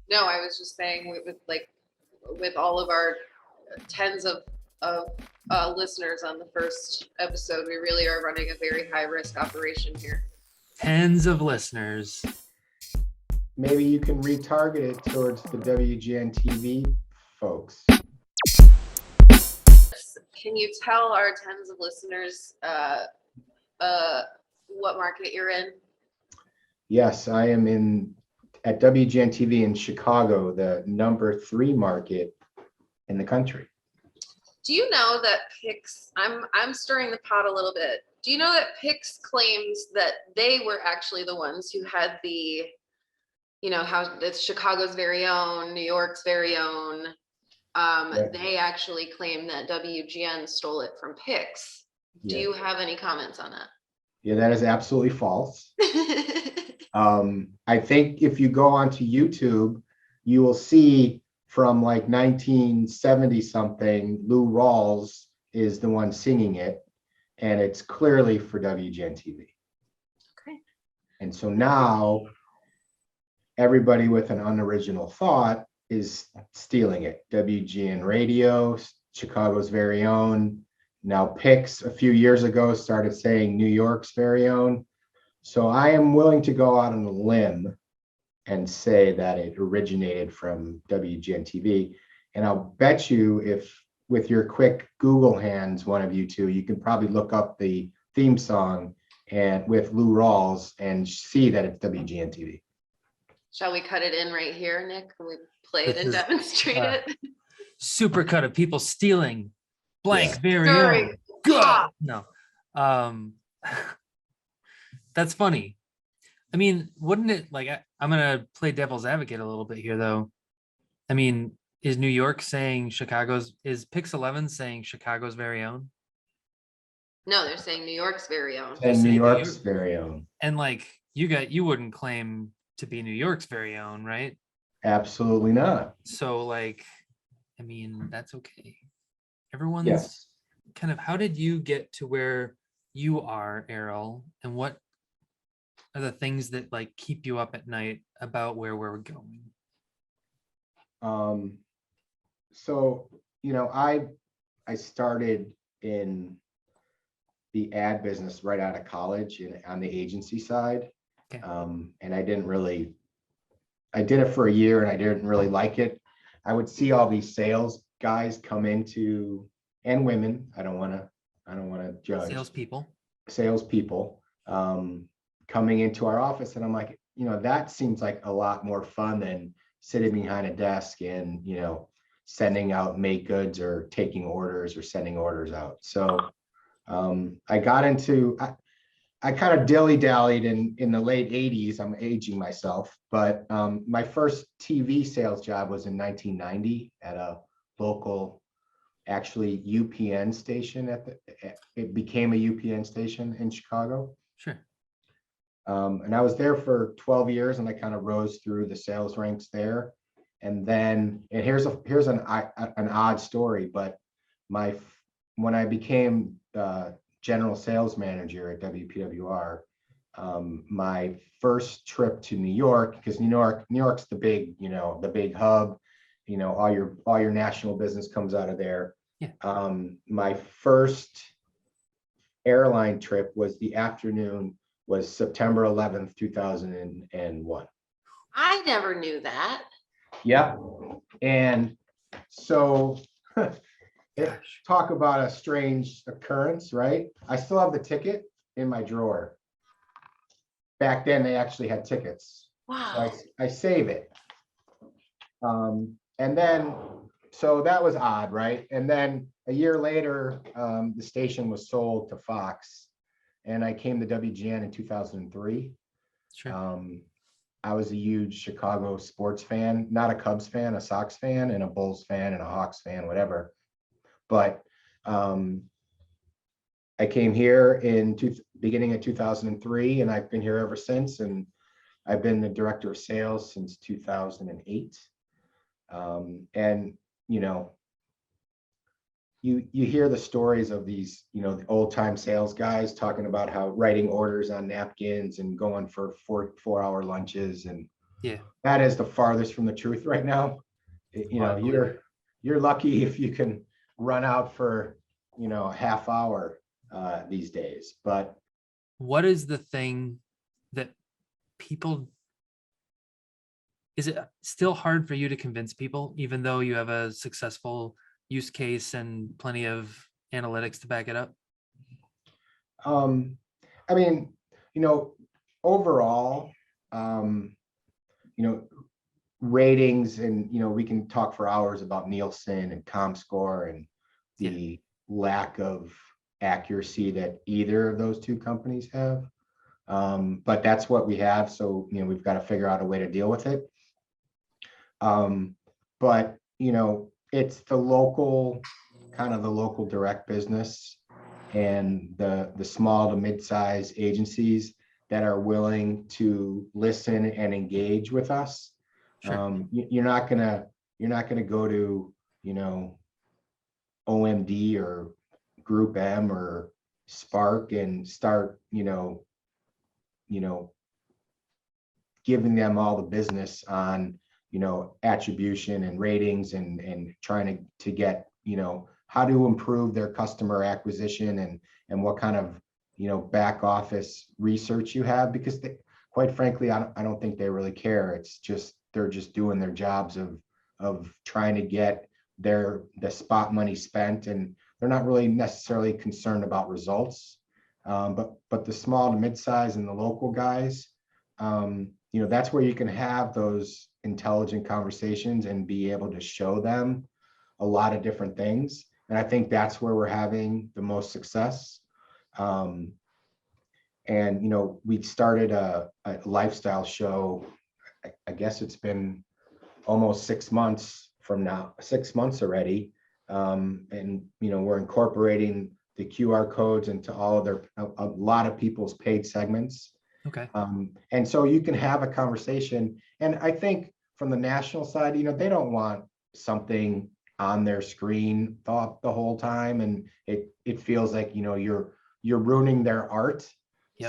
No, I was just saying with all of our tens of listeners on the first episode, we really are running a very high risk operation here. Tens of listeners. Maybe you can retarget it towards the WGN-TV folks. Can you tell our tens of listeners what market you're in? Yes, I am at WGN-TV in Chicago, the #3 market in the country. Do you know that Pix, I'm stirring the pot a little bit. Do you know that Pix claims that they were actually the ones who had the, how it's Chicago's very own, New York's very own. Right. They actually claim that WGN stole it from Pix. Do you have any comments on that? Yeah, that is absolutely false. I think if you go onto YouTube, you will see from like 1970 something, Lou Rawls is the one singing it, and it's clearly for WGN-TV. Okay. And so now everybody with an unoriginal thought is stealing it. WGN Radio, Chicago's very own. Now Pix a few years ago started saying New York's very own. So I am willing to go out on a limb and say that it originated from WGN-TV. And I'll bet you if with your quick Google hands, one of you two, you can probably look up the theme song and with Lou Rawls and see that it's WGN-TV. Shall we cut it in right here, Nick? Can we play it and demonstrate it? Super cut of people stealing blank very own. God. No. That's funny. I mean, wouldn't it like I'm gonna play devil's advocate a little bit here though. I mean, is New York saying is Pix 11 saying Chicago's very own? No, they're saying New York's very own. And New York's very own. And like you wouldn't claim to be New York's very own, right? Absolutely not. So like, I mean, that's okay. Everyone's kind of, how did you get to where you are, Errol? And what are the things that like keep you up at night about where we're going? So, I started in the ad business right out of college on the agency side. Okay. And I did it for a year and I didn't really like it. I would see all these sales guys come into, and women, I don't want to judge. Salespeople coming into our office. And I'm like, that seems like a lot more fun than sitting behind a desk and, sending out make goods or taking orders or sending orders out. So I got into, I kind of dilly-dallied in the late 80s. I'm aging myself, but my first TV sales job was in 1990 at a local, actually UPN station. It became a UPN station in Chicago. Sure. And I was there for 12 years, and I kind of rose through the sales ranks there. And then, and here's an odd story, but when I became general sales manager at WPWR, my first trip to New York, because New York's the big, the big hub, all your national business comes out of there. Yeah. My first airline trip was September 11th, 2001. I never knew that. Yeah. And so talk about a strange occurrence, right? I still have the ticket in my drawer. Back then, they actually had tickets. Wow. So I save it. And then, so that was odd, right? And then a year later, the station was sold to Fox, and I came to WGN in 2003. Sure. I was a huge Chicago sports fan, not a Cubs fan, a Sox fan, and a Bulls fan, and a Hawks fan, whatever. But I came here in beginning of 2003, and I've been here ever since. And I've been the director of sales since 2008. And you hear the stories of these, the old time sales guys talking about how writing orders on napkins and going for 4-hour lunches. And Yeah. that is the farthest from the truth right now. You know, you're lucky if you can run out for, you know, a half hour these days. But what is the thing that people, is it still hard for you to convince people, even though you have a successful use case and plenty of analytics to back it up? I mean, you know, overall, you know, ratings, and, you know, we can talk for hours about Nielsen and ComScore and the lack of accuracy that either of those two companies have. But that's what we have. So, you know, we've got to figure out a way to deal with it. But, you know, it's the local, kind of the local direct business and the small to mid-size agencies that are willing to listen and engage with us. Sure. You're not gonna go to, you know, OMD or Group M or Spark and start, you know, giving them all the business on, you know, attribution and ratings and trying to get, you know, how to improve their customer acquisition and what kind of, you know, back office research you have, because they, quite frankly, I don't think they really care. It's just, they're just doing their jobs of trying to get the spot money spent, and they're not really necessarily concerned about results. But the small to mid-size and the local guys, you know, that's where you can have those intelligent conversations and be able to show them a lot of different things. And I think that's where we're having the most success. And, you know, we started a lifestyle show. I guess it's been almost 6 months from now, 6 months already. And, you know, we're incorporating the QR codes into all of a lot of people's paid segments. Okay. And so you can have a conversation. And I think from the national side, you know, they don't want something on their screen the whole time. And it feels like, you know, you're ruining their art,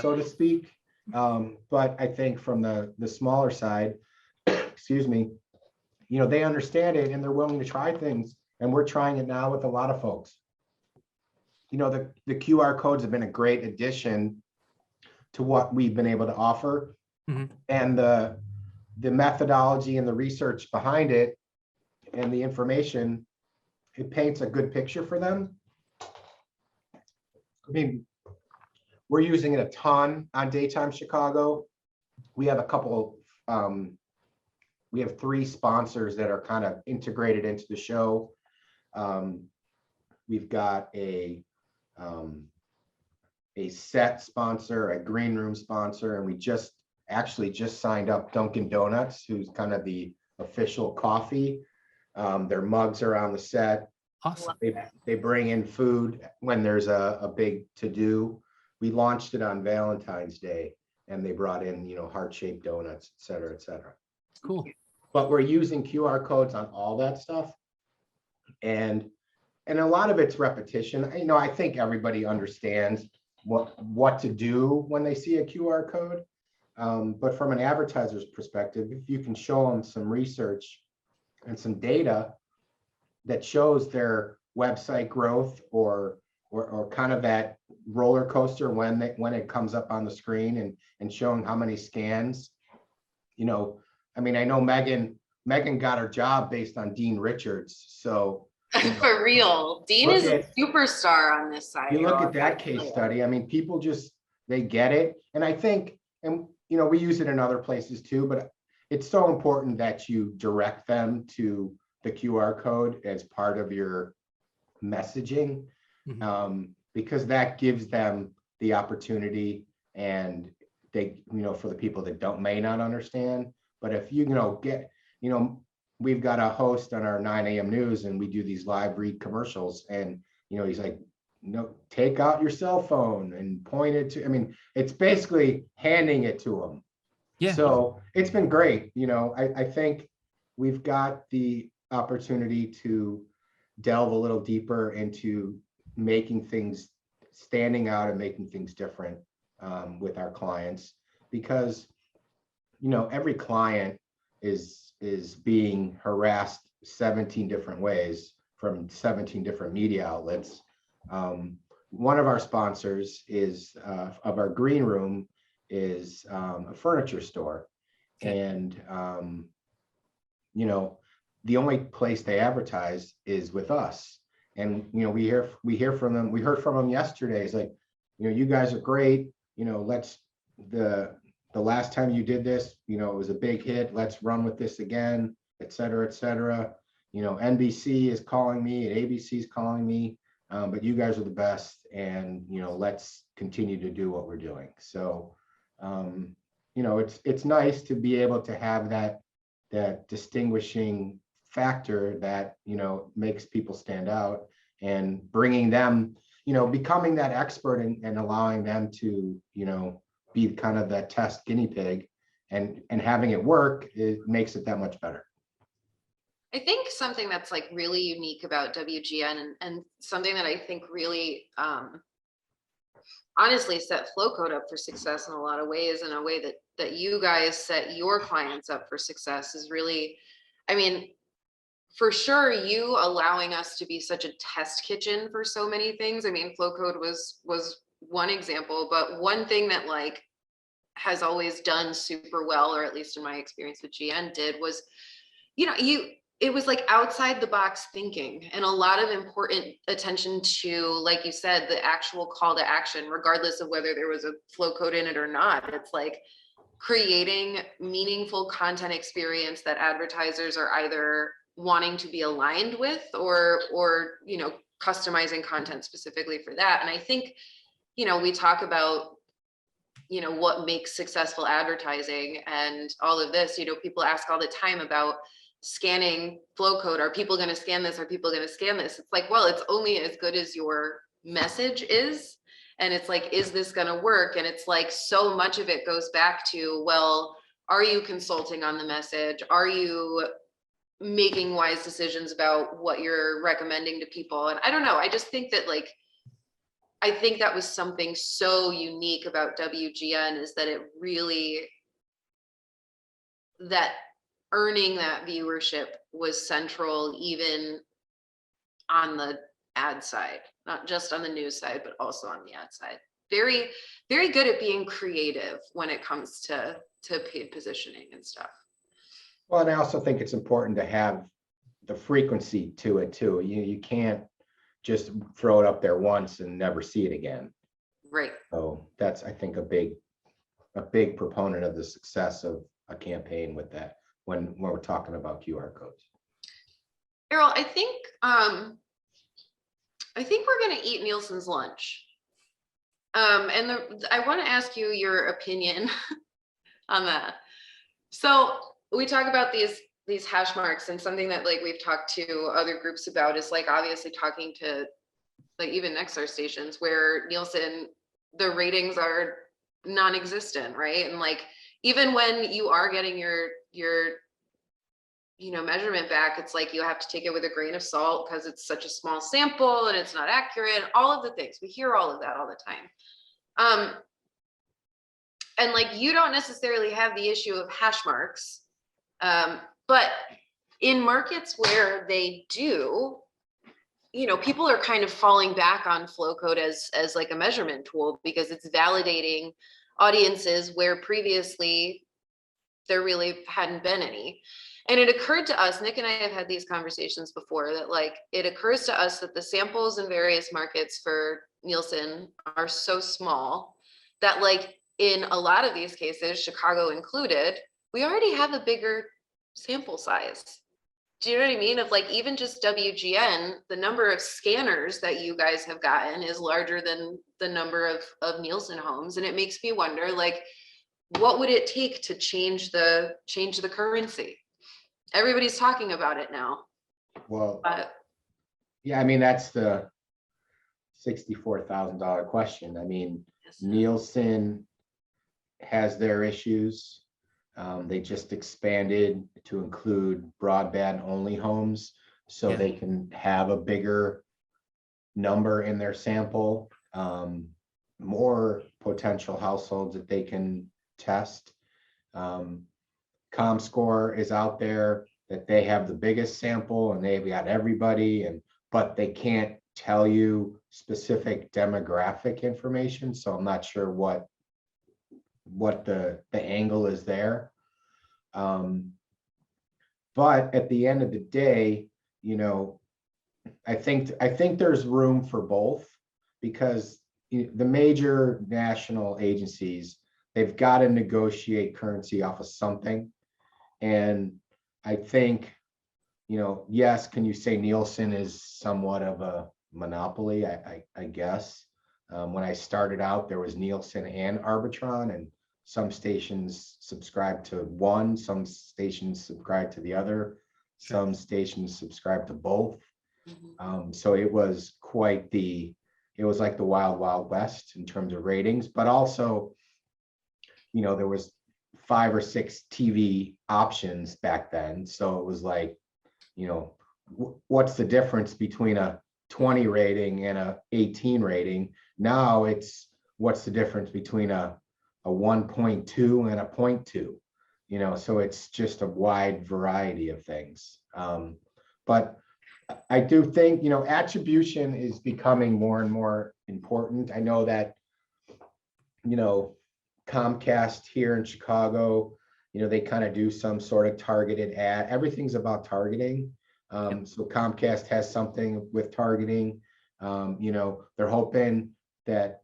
so to speak. But I think from the smaller side, excuse me, you know, they understand it and they're willing to try things. And we're trying it now with a lot of folks. You know, the QR codes have been a great addition to what we've been able to offer. Mm-hmm. And the methodology and the research behind it and the information, it paints a good picture for them. I mean, we're using it a ton on Daytime Chicago. We have a couple, we have 3 sponsors that are kind of integrated into the show. We've got a set sponsor, a green room sponsor, and we just signed up Dunkin' Donuts, who's kind of the official coffee. Their mugs are on the set. Awesome. They bring in food when there's a big to-do. We launched it on Valentine's Day, and they brought in, you know, heart-shaped donuts, et cetera, et cetera. Cool. But we're using QR codes on all that stuff. And a lot of it's repetition. You know, I think everybody understands what to do when they see a QR code. But from an advertiser's perspective, if you can show them some research and some data that shows their website growth or kind of that roller coaster when it comes up on the screen and showing how many scans, you know, I mean, I know Megan got her job based on Dean Richards. So for real, Dean is a superstar on this side. You look at that case study. I mean, people just, they get it. And I think, and you know, we use it in other places too, but it's so important that you direct them to the QR code as part of your messaging, because that gives them the opportunity, and they, you know, for the people that may not understand. But if you know, we've got a host on our 9 a.m. news, and we do these live read commercials, and, you know, he's like, no, take out your cell phone and point it to, I mean, it's basically handing it to them. Yeah. So it's been great. You know, I think we've got the opportunity to delve a little deeper into making things, standing out and making things different with our clients, because, you know, every client is being harassed 17 different ways from 17 different media outlets. One of our sponsors is of our green room is a furniture store. Okay. And you know, the only place they advertise is with us. And you know, we hear from them. We heard from them yesterday. It's like, you know, you guys are great. You know, let's the last time you did this, you know, it was a big hit. Let's run with this again, et cetera, et cetera. You know, NBC is calling me and ABC is calling me, but you guys are the best. And, you know, let's continue to do what we're doing. So, you know, it's nice to be able to have that distinguishing factor that, you know, makes people stand out, and bringing them, you know, becoming that expert and allowing them to, you know, be kind of that test guinea pig, and having it work, it makes it that much better. I think something that's like really unique about WGN, and something that I think really honestly set Flowcode up for success in a lot of ways, in a way that you guys set your clients up for success, is really, I mean, for sure, you allowing us to be such a test kitchen for so many things. I mean, Flowcode was one example, but one thing that like has always done super well, or at least in my experience with GN did, was, you know, it was like outside the box thinking, and a lot of important attention to, like you said, the actual call to action, regardless of whether there was a Flowcode in it or not. It's like creating meaningful content experience that advertisers are either wanting to be aligned with, or you know, customizing content specifically for that. And I think, you know, we talk about, you know, what makes successful advertising and all of this. You know, people ask all the time about scanning Flowcode. Are people going to scan this? Are people going to scan this? It's like, well, it's only as good as your message is. And it's like, is this going to work? And it's like, so much of it goes back to, well, are you consulting on the message? Are you making wise decisions about what you're recommending to people? And I don't know, I just think that, like, I think that was something so unique about WGN, is that it really, that earning that viewership was central, even on the ad side, not just on the news side, but also on the ad side. Very, very good at being creative when it comes to paid positioning and stuff. Well, and I also think it's important to have the frequency to it too. You can't just throw it up there once and never see it again. Right. So that's, I think, a big proponent of the success of a campaign with that, when we're talking about QR codes. Errol, I think we're going to eat Neilson's lunch. And I want to ask you your opinion on that. So we talk about these hash marks, and something that, like, we've talked to other groups about is, like, obviously talking to, like, even Nexstar stations where Neilson, the ratings are non-existent, right? And like, even when you are getting your you know, measurement back, it's like you have to take it with a grain of salt because it's such a small sample and it's not accurate. All of the things, we hear all of that all the time. And like, you don't necessarily have the issue of hash marks, but in markets where they do, you know, people are kind of falling back on Flowcode as like a measurement tool, because it's validating audiences where previously there really hadn't been any. And it occurred to us, Nick and I have had these conversations before, that like, it occurs to us that the samples in various markets for Neilson are so small that, like, in a lot of these cases, Chicago included, we already have a bigger sample size. Do you know what I mean? Of like, even just WGN, the number of scanners that you guys have gotten is larger than the number of Neilson homes. And it makes me wonder, like, what would it take to change the currency? Everybody's talking about it now. Well, yeah, I mean, that's the $64,000 question. I mean, Yes. Neilson has their issues. They just expanded to include broadband only homes, so they can have a bigger number in their sample, more potential households that they can test. ComScore is out there, that they have the biggest sample and they've got everybody, but they can't tell you specific demographic information. So I'm not sure what the angle is there. But at the end of the day, I think there's room for both, because the major national agencies, they've got to negotiate currency off of something. And I think, yes, can you say Nielsen is somewhat of a monopoly? I guess. When I started out, there was Nielsen and Arbitron, and some stations subscribe to one, some stations subscribe to the other, some stations subscribe to both. So it was it was like the wild, wild west in terms of ratings, but also, there was 5 or 6 TV options back then. So it was like, what's the difference between a 20 rating and a 18 rating? Now it's, what's the difference between a 1.2 and a 0.2? So it's just a wide variety of things. But I do think, attribution is becoming more and more important. I know that, Comcast here in Chicago, they kind of do some sort of targeted ad. Everything's about targeting. So Comcast has something with targeting. They're hoping that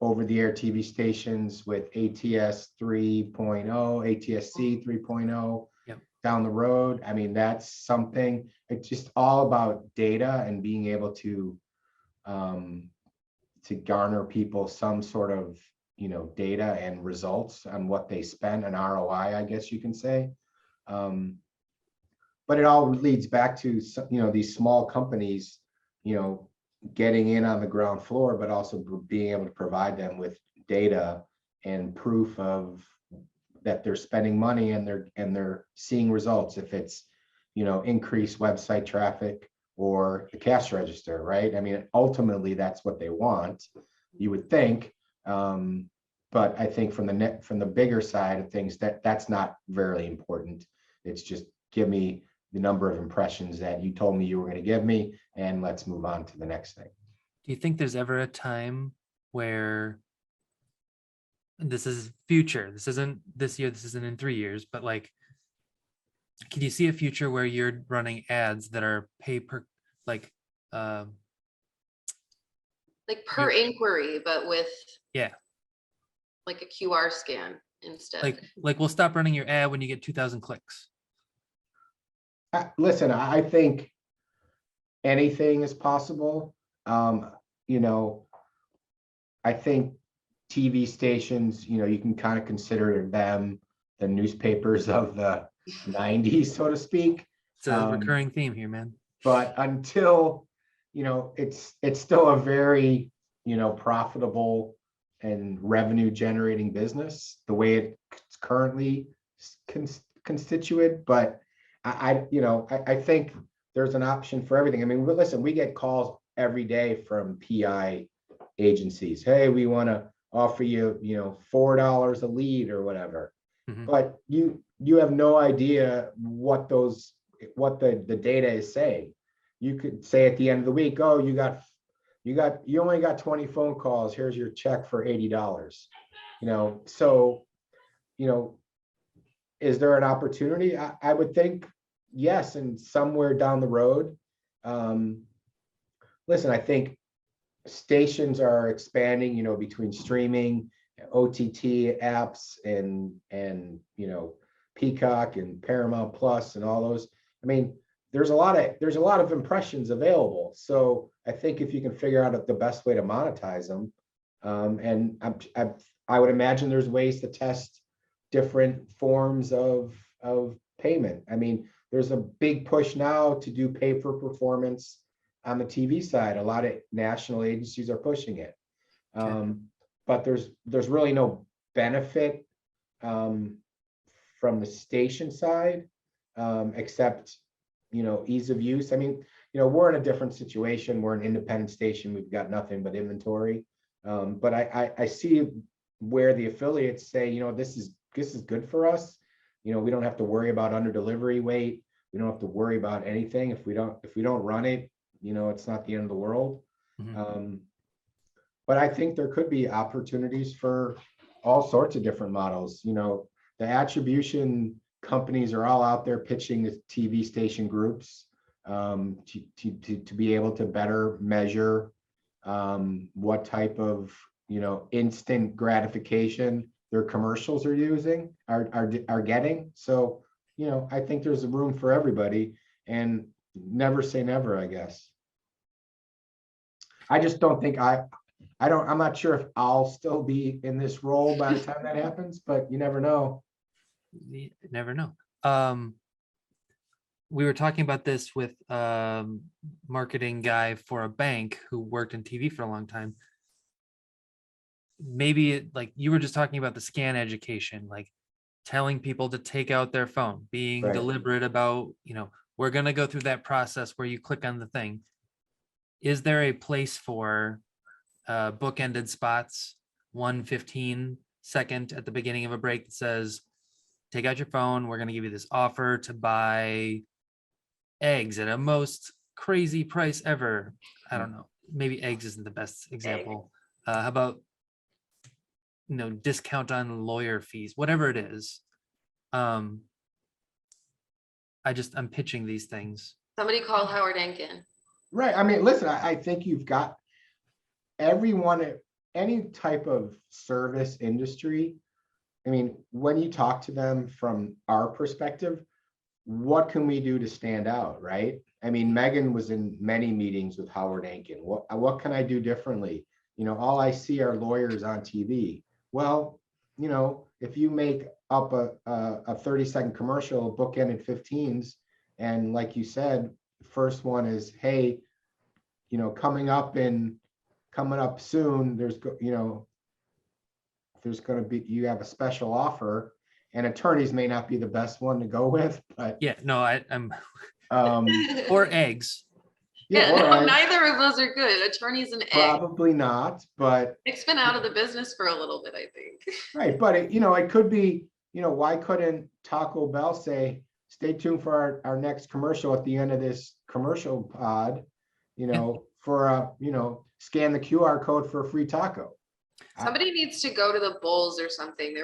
over-the-air TV stations with ATS 3.0, ATSC 3.0 down the road. I mean, that's something. It's just all about data and being able to garner people some sort of data and results on what they spend, an ROI, I guess you can say. But it all leads back to these small companies getting in on the ground floor, but also being able to provide them with data and proof of that they're spending money and they're seeing results. If it's increased website traffic or the cash register, right? I mean, ultimately that's what they want, you would think. But I think from the bigger side of things, that's not very important. It's just give me the number of impressions that you told me you were going to give me, and let's move on to the next thing. Do you think there's ever a time where this is future? This isn't this year, this isn't in 3 years, but like, can you see a future where you're running ads that are pay per, like per inquiry, but with like a QR scan instead? Like we'll stop running your ad when you get 2,000 clicks. Listen, I think anything is possible. I think TV stations, you can kind of consider them the newspapers of the 90s, so to speak. It's a recurring theme here, man. But until, it's still a very, profitable and revenue generating business, the way it's currently constituted. But I think there's an option for everything. I mean, listen, we get calls every day from PI agencies. Hey, we want to offer you, $4 a lead or whatever. Mm-hmm. But you have no idea what the data is saying. You could say at the end of the week, oh, you only got 20 phone calls. Here's your check for $80. So, is there an opportunity? I would think yes, and somewhere down the road. Listen, I think stations are expanding, between streaming, OTT apps, and Peacock and Paramount Plus and all those. I mean, there's a lot of impressions available. So I think if you can figure out the best way to monetize them, and I would imagine there's ways to test different forms of payment. I mean, there's a big push now to do pay for performance on the TV side. A lot of national agencies are pushing it. But there's really no benefit from the station side, except, ease of use. I mean, we're in a different situation. We're an independent station. We've got nothing but inventory. But I see where the affiliates say, this is good for us. we don't have to worry about under delivery weight. We don't have to worry about anything. If we don't run it, it's not the end of the world. Mhm. But I think there could be opportunities for all sorts of different models. The attribution companies are all out there pitching the TV station groups to be able to better measure what type of instant gratification their commercials are using are getting. So I think there's a room for everybody, and never say never, I guess. I just don't think I'm not sure if I'll still be in this role by the time that happens, but you never know. You never know. We were talking about this with marketing guy for a bank who worked in TV for a long time. Maybe like you were just talking about the scan education, like telling people to take out their phone, being Right. deliberate about, we're going to go through that process where you click on the thing. Is there a place for bookended spots, 1 15-second at the beginning of a break that says, take out your phone, we're going to give you this offer to buy eggs at a most crazy price ever. I don't know, maybe eggs isn't the best example. How about discount on lawyer fees, whatever it is. I'm pitching these things. Somebody call Howard Enkin. Right. I mean, listen, I think you've got everyone, any type of service industry. I mean, when you talk to them from our perspective, what can we do to stand out, right? I mean, Megan was in many meetings with Howard Enkin. What can I do differently? All I see are lawyers on TV. Well, if you make up a 30-second commercial, bookended 15s, and like you said, first one is, hey, coming up soon, there's going to be, you have a special offer, and attorneys may not be the best one to go with, but yeah, no, I'm um or eggs. Yeah, or no, neither of those are good. Attorneys and egg. probably not, but It's been out of the business for a little bit, I think. right. But it could be, why couldn't Taco Bell say, stay tuned for our next commercial at the end of this commercial pod, for scan the QR code for a free taco. Somebody needs to go to the Bulls or something.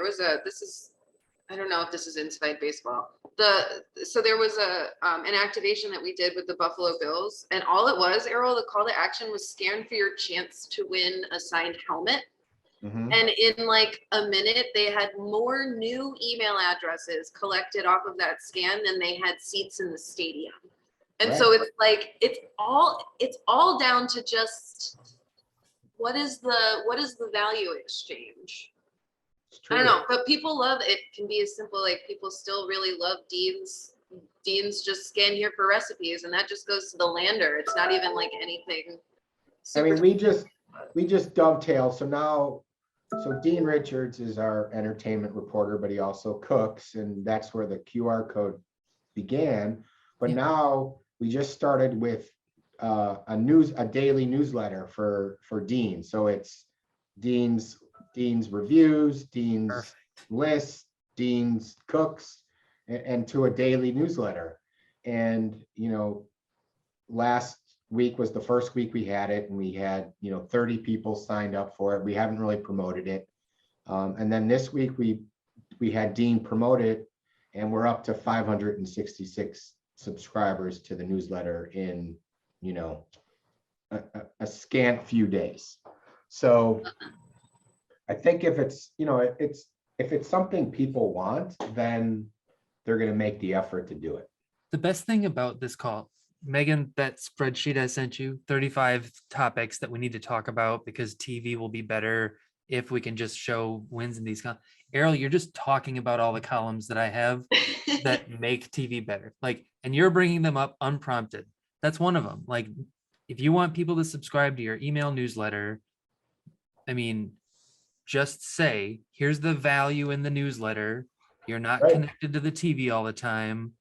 I don't know if this is inside baseball. So there was an activation that we did with the Buffalo Bills, and all it was, Errol, the call to action was scan for your chance to win a signed helmet. Mhm. And in like a minute, they had more new email addresses collected off of that scan than they had seats in the stadium. And so it's like it's all down to just what is the value exchange? I don't know, but people love it. Can be as simple, like people still really love Dean's just scan here for recipes, and that just goes to the lander. It's not even like anything I super. mean, we just dovetail. So Dean Richards is our entertainment reporter, but he also cooks, and that's where the QR code began. But now we just started with a daily newsletter for Dean. So it's Dean's reviews, Dean's lists, Dean's cooks, and to a daily newsletter. And last week was the first week we had it, and we had 30 people signed up for it. We haven't really promoted it, and then this week we had Dean promote it, and we're up to 566 subscribers to the newsletter in a scant few days. So I think if it's if it's something people want, then they're going to make the effort to do it. The best thing about this call, Megan, that spreadsheet I sent you, 35 topics that we need to talk about because TV will be better if we can just show wins in these. Errol, you're just talking about all the columns that I have that make TV better. And you're bringing them up unprompted. That's one of them. If you want people to subscribe to your email newsletter, I mean, just say, here's the value in the newsletter. You're not connected to the TV all the time.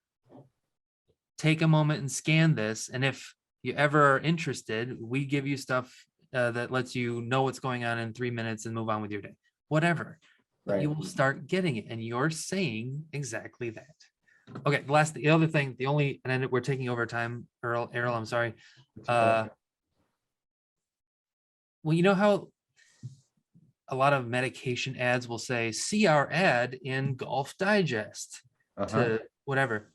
Take a moment and scan this. And if you ever are interested, we give you stuff that lets you know what's going on in 3 minutes and move on with your day. Whatever. Right. you will start getting it. And you're saying exactly that. Okay, the other thing, and then we're taking over time, Errol, I'm sorry. It's okay. Well, you know how a lot of medication ads will say, see our ad in Golf Digest to whatever.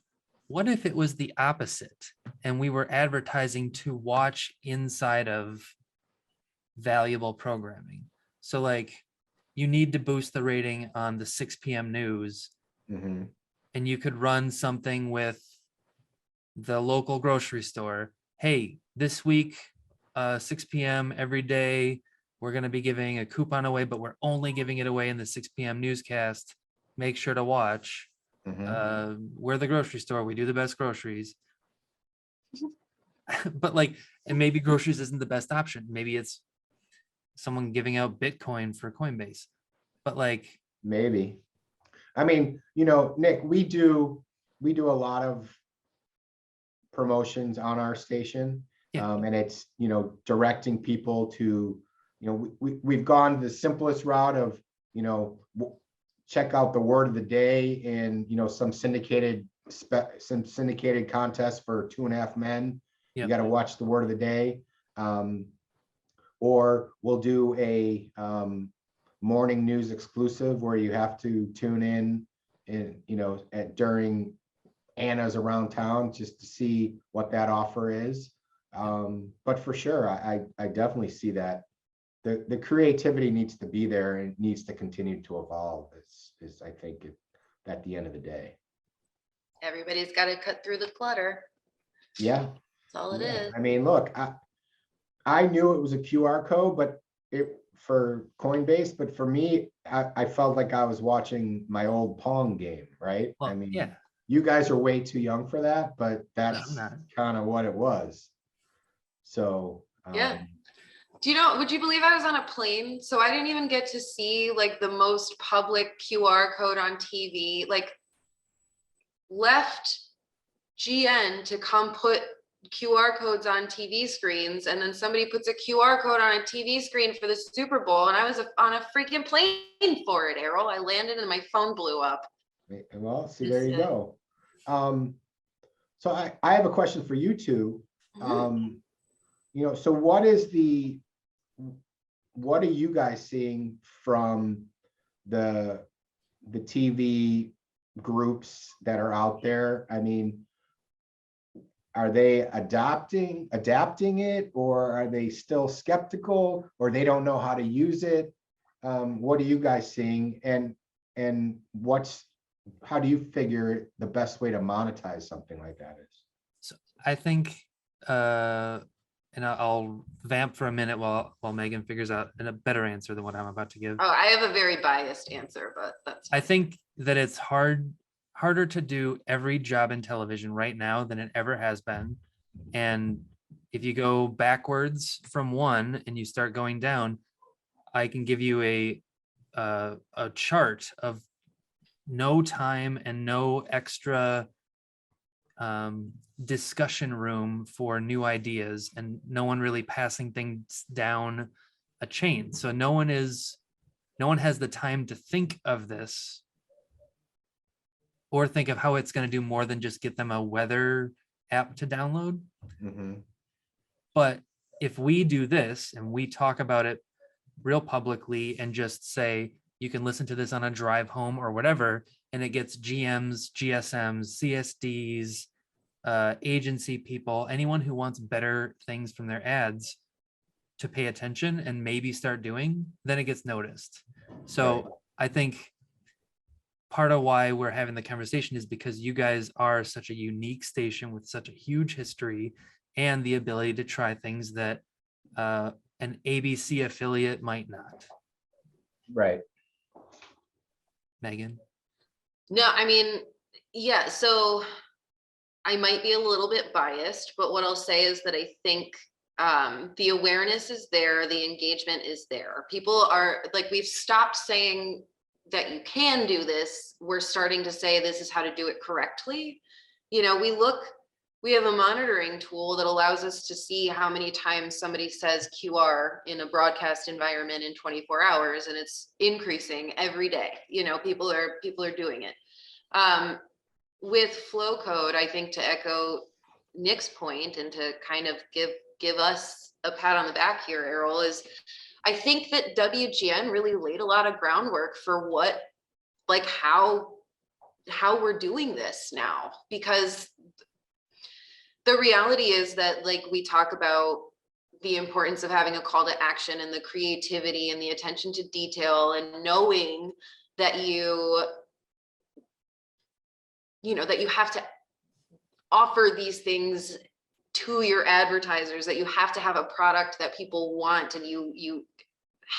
What if it was the opposite and we were advertising to watch inside of valuable programming? So like you need to boost the rating on the 6 p.m. news, Mm-hmm. and you could run something with the local grocery store. Hey, this week, 6 p.m. every day, we're going to be giving a coupon away, but we're only giving it away in the 6 p.m. newscast. Make sure to watch. We're the grocery store. We do the best groceries. But like, and maybe groceries isn't the best option. Maybe it's someone giving out Bitcoin for Coinbase. But like, maybe. I mean, you know, Nick, we do a lot of promotions on our station. Yeah. And it's, you know, directing people to, you know, we've gone the simplest route of, you know, check out the word of the day in, you know, some syndicated contest for 2.5 Men. Yep. You got to watch the word of the day. Or we'll do a morning news exclusive where you have to tune in, you know, during Anna's around town just to see what that offer is. But for sure, I definitely see that the creativity needs to be there and needs to continue to evolve. Is I think at the end of the day. Everybody's got to cut through the clutter. Yeah, That's all it is. I mean, look, I knew it was a QR code, but for Coinbase, but for me, I felt like I was watching my old Pong game, right? well, I mean, yeah, you guys are way too young for that, but that's not. kind of what it was. So Yeah. Do you know, would you believe I was on a plane? So I didn't even get to see like the most public QR code on TV, like left GN to come put QR codes on TV screens. And then somebody puts a QR code on a TV screen for the Super Bowl. And I was on a freaking plane for it, Errol. I landed and my phone blew up. Well, see, there you go. So I have a question for you two. You know, so what are you guys seeing from the TV groups that are out there? I mean, are they adapting it, or are they still skeptical, or they don't know how to use it? What are you guys seeing, and how do you figure the best way to monetize something like that is? So I think, and I'll vamp for a minute while Megan figures out a better answer than what I'm about to give. Oh, I have a very biased answer, but that's I think that it's harder to do every job in television right now than it ever has been. And if you go backwards from one and you start going down, I can give you a chart of no time and no extra discussion room for new ideas, and no one really passing things down a chain. So no one has the time to think of this or think of how it's going to do more than just get them a weather app to download. But if we do this and we talk about it real publicly and just say, you can listen to this on a drive home or whatever, and it gets GMs, GSMs, CSDs, agency people, anyone who wants better things from their ads to pay attention and maybe start doing, then it gets noticed. So right. I think part of why we're having the conversation is because you guys are such a unique station with such a huge history and the ability to try things that an ABC affiliate might not. Right. Megan? No, I mean, yeah, so I might be a little bit biased, but what I'll say is that I think the awareness is there, the engagement is there. People are like, we've stopped saying that you can do this. We're starting to say this is how to do it correctly. You know, we look we have a monitoring tool that allows us to see how many times somebody says QR in a broadcast environment in 24 hours, and it's increasing every day. You know, people are doing it. With Flowcode, I think, to echo Nick's point and to kind of give us a pat on the back here, Errol, is I think that WGN really laid a lot of groundwork for how we're doing this now, because the reality is that, like, we talk about the importance of having a call to action and the creativity and the attention to detail and knowing that you have to offer these things to your advertisers, that you have to have a product that people want, and you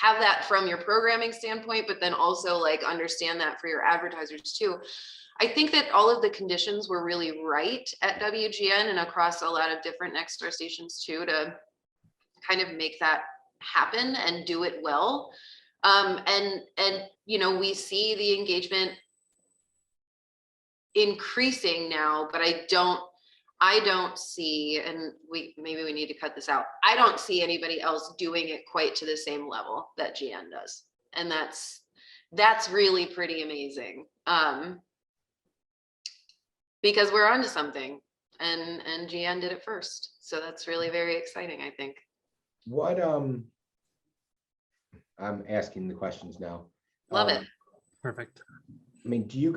have that from your programming standpoint, but then also like understand that for your advertisers too. I think that all of the conditions were really right at WGN and across a lot of different Nexstar stations too, to kind of make that happen and do it well. And you know, we see the engagement increasing now, but I don't see, and maybe we need to cut this out, I don't see anybody else doing it quite to the same level that GN does. And that's really pretty amazing. Because we're onto something, and GN did it first. So that's really very exciting, I think. What, I'm asking the questions now. Love it. Perfect. I mean, do you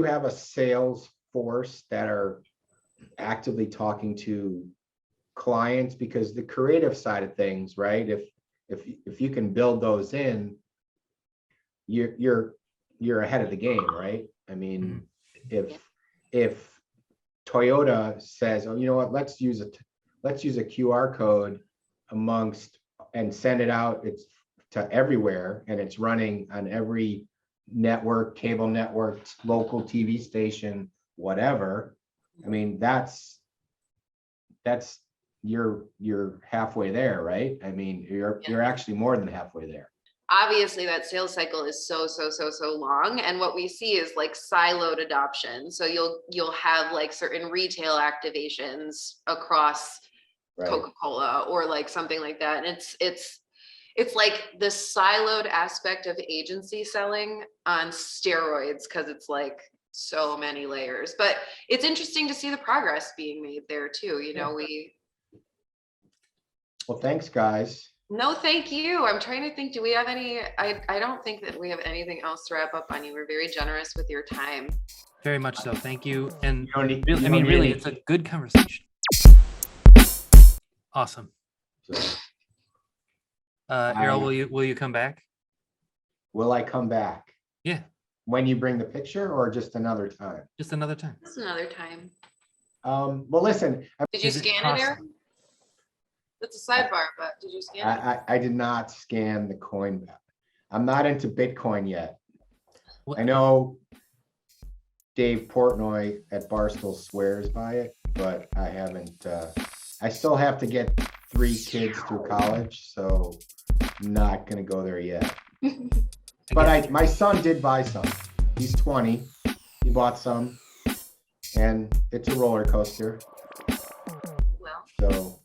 have a sales force that are actively talking to clients? Because the creative side of things, right? If you can build those in, you're ahead of the game, right? I mean, if Toyota says, oh, you know what, let's use a QR code and send it out, it's to everywhere, and it's running on every network, cable network, local TV station, whatever. I mean, that's you're halfway there, right? I mean, you're actually more than halfway there. Obviously that sales cycle is so long, and what we see is like siloed adoption. So you'll have like certain retail activations across Coca-Cola or like something like that, and it's like the siloed aspect of agency selling on steroids, because it's like so many layers. But it's interesting to see the progress being made there too. You know, well, thanks, guys. No, thank you. I'm trying to think, do we have any, I don't think that we have anything else to wrap up on. You were very generous with your time. Very much so. Thank you. And really, it's a good conversation. Awesome. Errol, will you come back? Will I come back? Yeah. When you bring the picture, or just another time? Just another time. Just another time. Well, listen. Did you scan it, Eric? That's a sidebar, but did you scan it? I did not scan the coin. I'm not into Bitcoin yet. What? I know Dave Portnoy at Barstool swears by it, but I haven't. I still have to get 3 kids through college, so I'm not going to go there yet. But my son did buy some. He's 20. He bought some, and it's a roller coaster. Well. So